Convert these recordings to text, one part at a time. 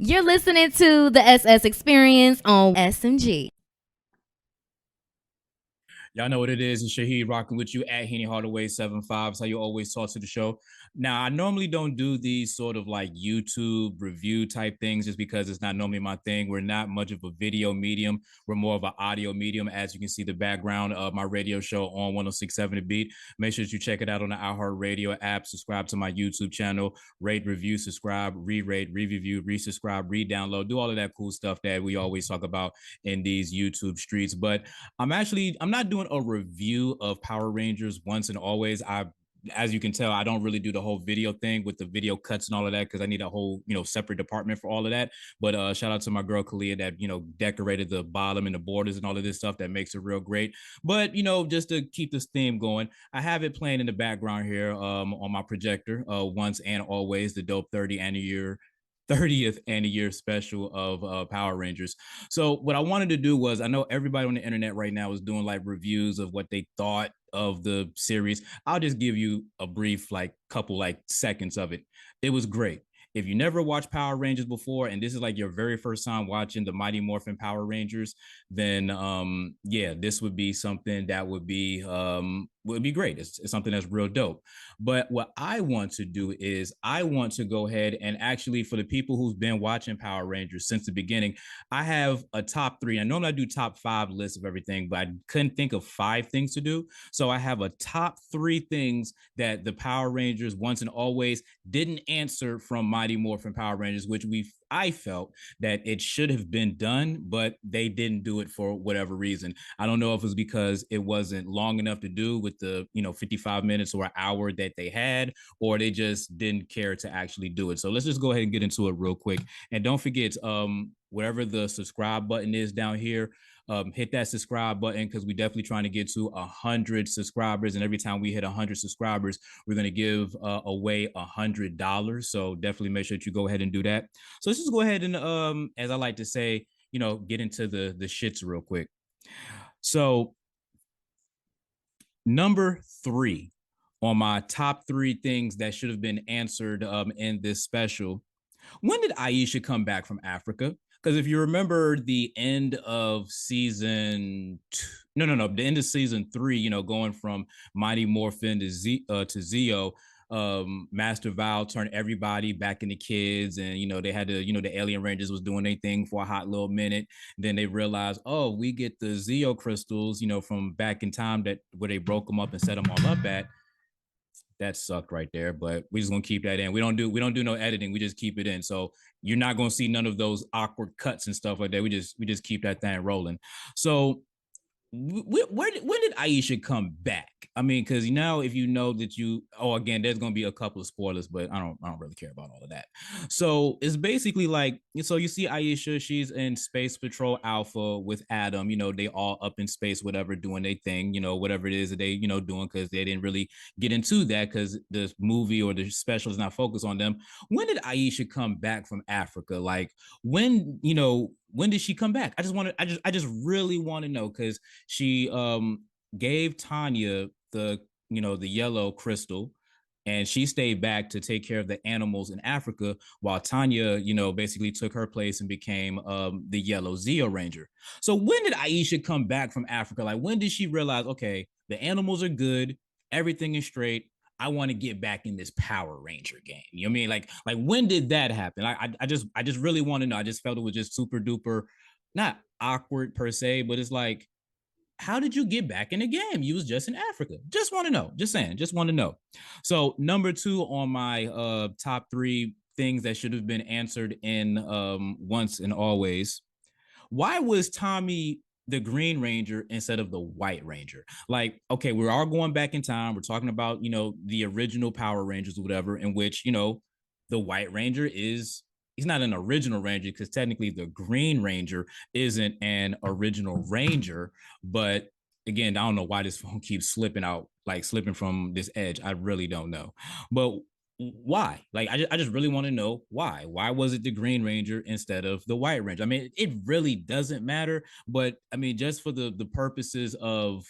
You're listening to the SS Experience on SMG. Y'all know what it is. It's Shaheed rocking with you at Henny Hardaway 75. It's how you always talk to the show. Now, I normally don't do these sort of like YouTube review type things just because it's not normally my thing. We're not much of a video medium. We're more of an audio medium. As you can see, the background of my radio show on 1067 The Beat. Make sure that you check it out on the iHeartRadio app. Subscribe to my YouTube channel. Rate, review, subscribe, re-rate, re-review, re-subscribe, re-download. Do all of that cool stuff that we always talk about in these YouTube streets. But I'm not doing a review of Power Rangers once and always. As you can tell, I don't really do the whole video thing with the video cuts and all of that because I need a whole, separate department for all of that. But shout out to my girl Kalia that, decorated the bottom and the borders and all of this stuff that makes it real great. But, just to keep this theme going, I have it playing in the background here on my projector once and always, the Dope 30th and a year special of Power Rangers. So what I wanted to do was, I know everybody on the internet right now is doing like reviews of what they thought of the series. I'll just give you a brief like couple like seconds of it. It was great. If you never watched Power Rangers before and this is like your very first time watching the Mighty Morphin Power Rangers, then yeah, this would be something that would be great. It's something that's real dope. But what I want to do is I want to go ahead and actually, for the people who've been watching Power Rangers since the beginning, I have a top three. I normally I do top five lists of everything, but I couldn't think of five things to do. So I have a top three things that the Power Rangers once and always didn't answer from Mighty Morphin Power Rangers, which I felt that it should have been done, but they didn't do it for whatever reason. I don't know if it was because it wasn't long enough to do with the 55 minutes or an hour that they had, or they just didn't care to actually do it. So let's just go ahead and get into it real quick. And don't forget, wherever the subscribe button is down here, hit that subscribe button because we're definitely trying to get to 100 subscribers. And every time we hit 100 subscribers, we're going to give away $100. So definitely make sure that you go ahead and do that. So let's just go ahead and, as I like to say, get into the shits real quick. So number three on my top three things that should have been answered in this special. When did Aisha come back from Africa? Because if you remember the end of season two, no, the end of season three, going from Mighty Morphin to Zeo, Master Val turned everybody back into kids, and they had to, the Alien Rangers was doing their thing for a hot little minute. Then they realized, oh, we get the Zeo crystals, from back in time that where they broke them up and set them all up at. That sucked right there, but we just gonna keep that in. We don't do no editing. We just keep it in. So you're not gonna see none of those awkward cuts and stuff like that. We just keep that thing rolling. So when did Aisha come back? I mean, because now if you know that again, there's gonna be a couple of spoilers, but I don't really care about all of that. So it's basically like, so you see Aisha, she's in Space Patrol Alpha with Adam. They all up in space, whatever, doing their thing. Whatever it is that they doing, because they didn't really get into that because the movie or the special is not focused on them. When did Aisha come back from Africa? Like when did she come back? I just really want to know because she gave Tanya the yellow crystal, and she stayed back to take care of the animals in Africa while Tanya, basically took her place and became the yellow Zeo Ranger. So when did Aisha come back from Africa? Like, when did she realize, okay, the animals are good, everything is straight, I want to get back in this Power Ranger game. You know what I mean? Like when did that happen? I just really want to know. I just felt it was just super duper, not awkward per se, but it's like, how did you get back in the game? You was just in Africa. Just want to know. Just saying. Just want to know. So number two on my top three things that should have been answered in once and always. Why was Tommy the Green Ranger instead of the White Ranger? Like, okay, we're all going back in time. We're talking about, the original Power Rangers or whatever, in which, the White Ranger he's not an original Ranger because technically the Green Ranger isn't an original Ranger. But again, I don't know why this phone keeps slipping out, like slipping from this edge. I really don't know. But why? Like, I just really want to know why. Why was it the Green Ranger instead of the White Ranger? I mean, it really doesn't matter, but I mean, just for the purposes of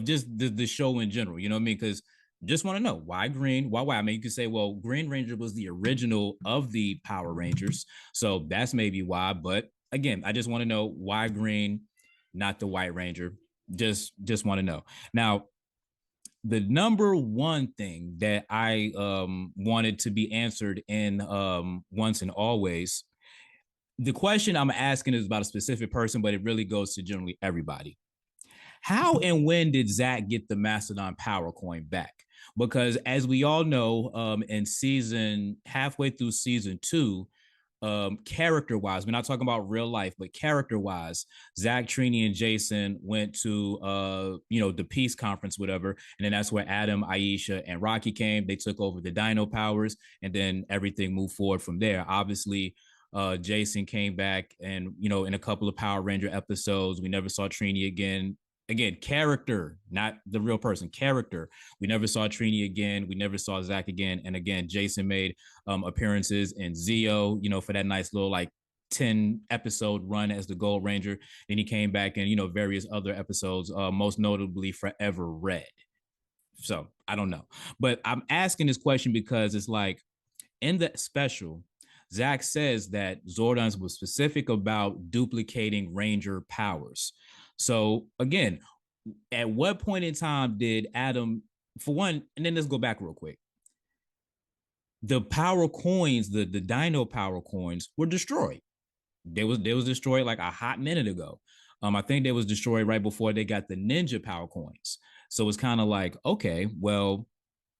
just the show in general, you know what I mean? Because just want to know why green, why white. I mean, you could say, well, Green Ranger was the original of the Power Rangers, so that's maybe why. But again, I just want to know why green, not the White Ranger. Just want to know. Now, the number one thing that I wanted to be answered in once and always. The question I'm asking is about a specific person, but it really goes to generally everybody. How and when did Zach get the Mastodon Power Coin back? Because as we all know, in season halfway through season two, character wise, we're not talking about real life, but character wise, Zach, Trini, and Jason went to the peace conference, whatever, and then that's where Adam, Aisha, and Rocky came. They took over the Dino powers, and then everything moved forward from there. Obviously, Jason came back, and in a couple of Power Ranger episodes, we never saw Trini again. Again, character, not the real person. Character. We never saw Trini again. We never saw Zach again. And again, Jason made appearances in Zeo, for that nice little like 10 episode run as the Gold Ranger. Then he came back in, various other episodes, most notably Forever Red. So I don't know. But I'm asking this question because it's like in the special, Zach says that Zordons was specific about duplicating Ranger powers. So again, at what point in time did Adam, for one, and then let's go back real quick. The power coins, the Dino power coins, were destroyed. They was destroyed like a hot minute ago. I think they was destroyed right before they got the Ninja power coins. So it's kind of like, okay, well,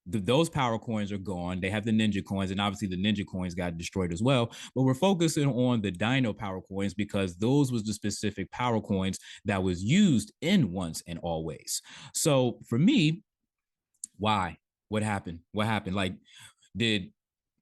those power coins are gone. They have the ninja coins, and obviously the ninja coins got destroyed as well. But we're focusing on the Dino power coins because those was the specific power coins that was used in Once and Always. So for me, why? What happened? What happened? Like, did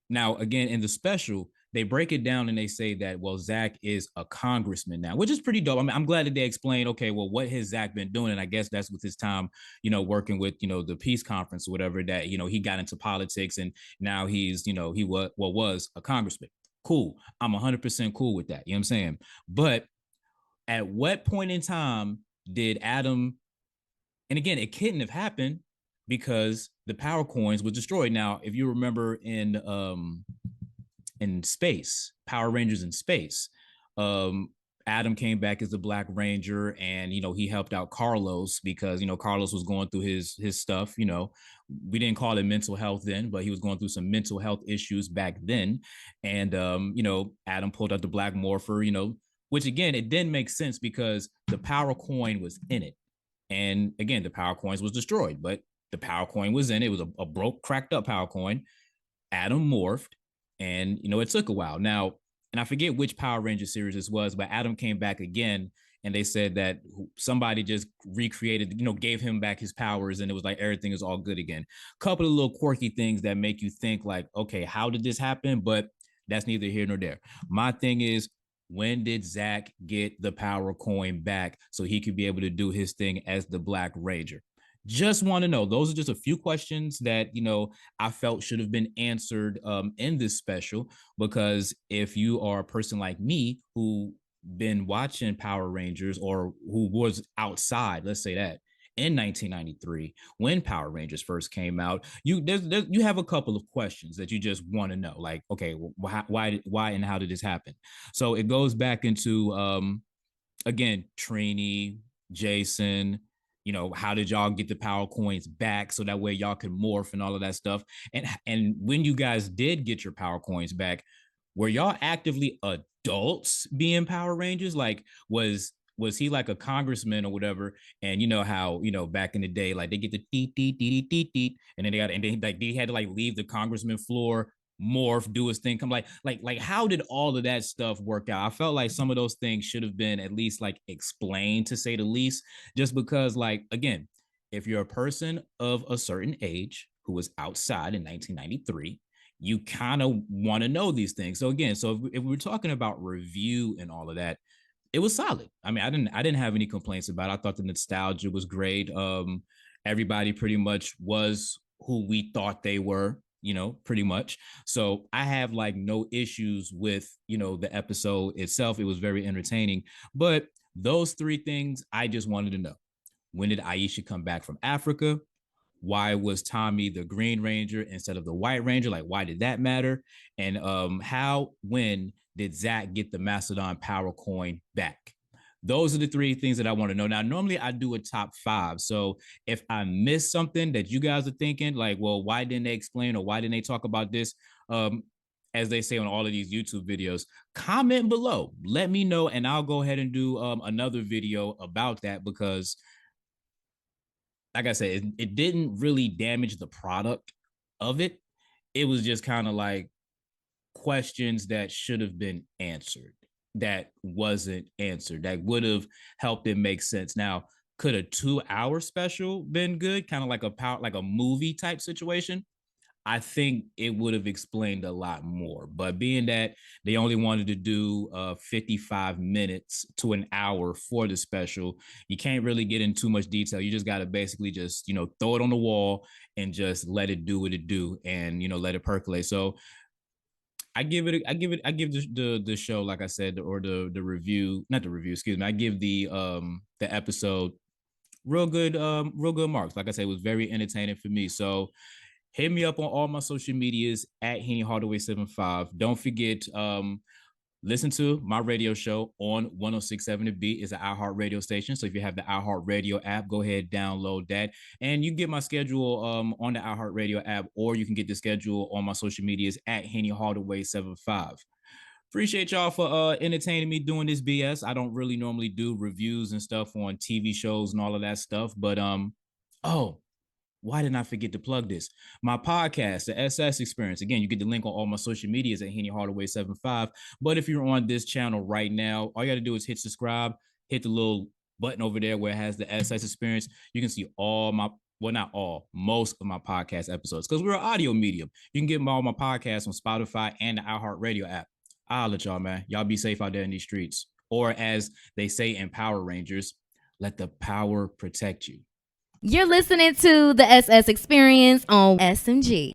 now again in the special they break it down and they say that well Zach is a congressman now, which is pretty dope. I mean, I'm glad that they explain okay, well what has Zach been doing, and I guess that's with his time, working with the peace conference or whatever that he got into politics and now he's he was a congressman. Cool, I'm 100% cool with that. You know what I'm saying? But at what point in time did Adam, and again, it couldn't have happened because the power coins was destroyed. Now, if you remember in space, Power Rangers in space, Adam came back as the Black Ranger, and he helped out Carlos because Carlos was going through his stuff. We didn't call it mental health then, but he was going through some mental health issues back then, and Adam pulled out the Black Morpher. Which again, it didn't make sense because the power coin was in it. And again, the power coins was destroyed, but the power coin was in it. It was a broke, cracked up power coin. Adam morphed, and it took a while. Now, and I forget which Power Ranger series this was, but Adam came back again, and they said that somebody just recreated, gave him back his powers, and it was like everything is all good again. A couple of little quirky things that make you think like, okay, how did this happen? But that's neither here nor there. My thing is, when did Zach get the power coin back so he could be able to do his thing as the Black Ranger? Just want to know. Those are just a few questions that I felt should have been answered in this special, because if you are a person like me who been watching Power Rangers or who was outside, let's say that, in 1993 when Power Rangers first came out, you have a couple of questions that you just want to know, like, okay, why and how did this happen? So it goes back into again, Trini, Jason, how did y'all get the power coins back so that way y'all could morph and all of that stuff? And when you guys did get your power coins back, were y'all actively adults being Power Rangers? Like, was he like a congressman or whatever? And you know how back in the day, like they get the deet deet deet deet deet, and then they had to like leave the congressman floor, morph, do his thing, come like how did all of that stuff work out? I felt like some of those things should have been at least like explained, to say the least, just because like again, if you're a person of a certain age who was outside in 1993, you kind of want to know these things. So again, so if we're talking about review and all of that, it was solid. I mean, I didn't have any complaints about it. I thought the nostalgia was great. Everybody pretty much was who we thought they were, pretty much. So I have like no issues with, the episode itself. It was very entertaining. But those three things I just wanted to know. When did Aisha come back from Africa? why was Tommy the Green Ranger instead of the White Ranger? Like, why did that matter? And when did Zach get the Mastodon Power Coin back? Those are the three things that I want to know. Now, normally I do a top five. So if I miss something that you guys are thinking, like, well, why didn't they explain or why didn't they talk about this? Um, as they say on all of these YouTube videos, comment below. Let me know, and I'll go ahead and do another video about that because, like I said, it didn't really damage the product of it. It was just kind of like questions that should have been answered that wasn't answered that would have helped it make sense. Now, could a 2 hour special been good, kind of like a movie type situation? I think it would have explained a lot more. But being that they only wanted to do 55 minutes to an hour for the special, you can't really get in too much detail. You just got to basically just, throw it on the wall and just let it do what it do and, let it percolate. So I give the show, like I said, or the review, not the review, excuse me. I give the episode real good marks. Like I said, it was very entertaining for me. So hit me up on all my social medias at Henny Hardaway 75. Don't forget, listen to my radio show on 1067 The Beat. Is an iHeart radio station. So if you have the iHeart radio app, go ahead, download that. And you get my schedule on the iHeart radio app, or you can get the schedule on my social medias at Henny Hardaway 75. Appreciate y'all for entertaining me doing this BS. I don't really normally do reviews and stuff on TV shows and all of that stuff, but oh, why did I forget to plug this? My podcast, the SS Experience. Again, you get the link on all my social medias at Henny Hardaway 75. But if you're on this channel right now, all you got to do is hit subscribe, hit the little button over there where it has the SS Experience. You can see all my, well, not all, most of my podcast episodes because we're an audio medium. You can get all my podcasts on Spotify and the iHeartRadio app. I'll let y'all, man. Y'all be safe out there in these streets. Or as they say in Power Rangers, let the power protect you. You're listening to the SS Experience on SMG.